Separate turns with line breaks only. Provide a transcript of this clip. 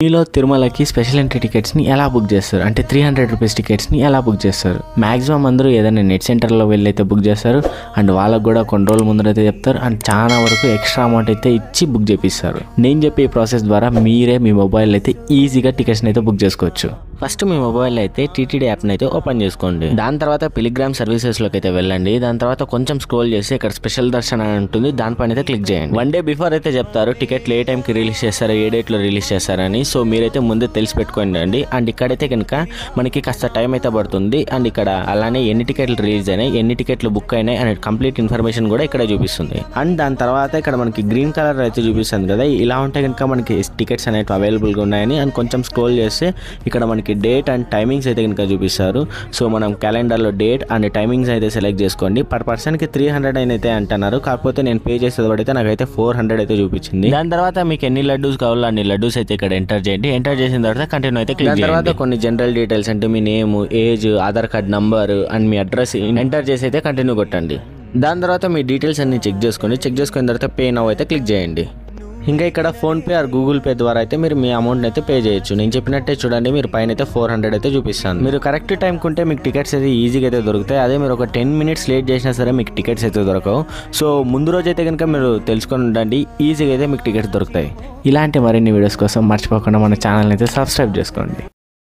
మీలో తిరుమలకి special entry టికెట్స్ని ఎలా బుక్ చేస్తారు అంటే 300 రూపీస్ టికెట్స్ని ఎలా బుక్ చేస్తారు? మ్యాక్సిమం అందరూ ఏదైనా నెట్ సెంటర్లో వెళ్ళి అయితే బుక్ చేస్తారు అండ్ వాళ్ళకు కూడా కొన్ని రోజుల ముందర అయితే చెప్తారు అండ్ చాలా వరకు ఎక్స్ట్రా అమౌంట్ అయితే ఇచ్చి బుక్ చేపిస్తారు. నేను చెప్పే ఈ ప్రాసెస్ ద్వారా మీరే మీ మొబైల్ అయితే ఈజీగా టికెట్స్ని అయితే బుక్ చేసుకోవచ్చు. ఫస్ట్ మీ మొబైల్ అయితే టీటీడీ యాప్ని అయితే ఓపెన్ చేసుకోండి. దాని తర్వాత పిలిగ్రామ్ సర్వీసెస్లోకి అయితే వెళ్ళండి. దాని తర్వాత కొంచెం స్క్రోల్ చేసి ఇక్కడ స్పెషల్ దర్శన్ అని ఉంటుంది, దానిపైన అయితే క్లిక్ చేయండి. 1 డే బిఫోర్ అయితే చెప్తారు టికెట్లు ఏ టైంకి రిలీజ్ చేస్తారు, ఏ డేట్లో రిలీజ్ చేస్తారని. సో మీరైతే ముందే తెలిసి పెట్టుకోండి. అండ్ ఇక్కడైతే కనుక మనకి కాస్త టైం అయితే పడుతుంది అండ్ ఇక్కడ అలానే ఎన్ని టికెట్లు రిలీజ్ అయినాయి, ఎన్ని టికెట్లు బుక్ అయినాయి అనే కంప్లీట్ ఇన్ఫర్మేషన్ కూడా ఇక్కడ చూపిస్తుంది. అండ్ దాని తర్వాత ఇక్కడ మనకి గ్రీన్ కలర్ అయితే చూపిస్తుంది కదా, ఇలా ఉంటే కనుక మనకి టికెట్స్ అనేవి అవైలబుల్గా ఉన్నాయని. అండ్ కొంచెం స్క్రోల్ చేస్తే ఇక్కడ మనకి డేట్ అండ్ టైమింగ్స్ అయితే కనుక చూపిస్తారు. సో మనం క్యాలెండర్లో డేట్ అండ్ టైమింగ్స్ అయితే సెలెక్ట్ చేసుకోండి. పర్ పర్సన్కి 300 అయితే అంటున్నారు, కాకపోతే నేను పే చేసేది పడితే నాకైతే 400 అయితే చూపించింది. దాని తర్వాత మీకు ఎన్ని లడ్డూస్ కావాలో అన్ని లడ్డూస్ అయితే ఇక్కడ ఎంటర్ చేయండి. ఎంటర్ చేసిన తర్వాత కంటిన్యూ అయితే క్లిక్ చేయండి. తర్వాత కొన్ని జనరల్ డీటెయిల్స్ అంటే మీ name, age, Aadhaar card number and మీ అడ్రస్ ఎంటర్ చేసి అయితే కంటిన్యూ కొట్టండి. దాని తర్వాత మీ డీటెయిల్స్ అన్ని చెక్ చేసుకున్న తర్వాత పే నౌ అయితే క్లిక్ చేయండి. ఇంకా ఇక్కడ ఫోన్పే ఆర్ గూగుల్ పే ద్వారా అయితే మీరు మీ అమౌంట్ అయితే పే చేయొచ్చు. నేను చెప్పినట్టే చూడండి, మీరు పైన అయితే 400 అయితే చూపిస్తాను. మీరు కరెక్ట్ టైంకి ఉంటే మీకు టికెట్స్ అయితే ఈజీగా అయితే దొరుకుతాయి. అదే మీరు ఒక 10 మినిట్స్ లేట్ చేసినా సరే మీకు టికెట్స్ అయితే దొరకవు. సో ముందు రోజు అయితే కనుక మీరు తెలుసుకొని ఉండండి, ఈజీగా అయితే మీకు టికెట్స్ దొరుకుతాయి. ఇలాంటి మరిన్ని వీడియోస్ కోసం మర్చిపోకుండా మన ఛానల్ అయితే సబ్స్క్రైబ్ చేసుకోండి.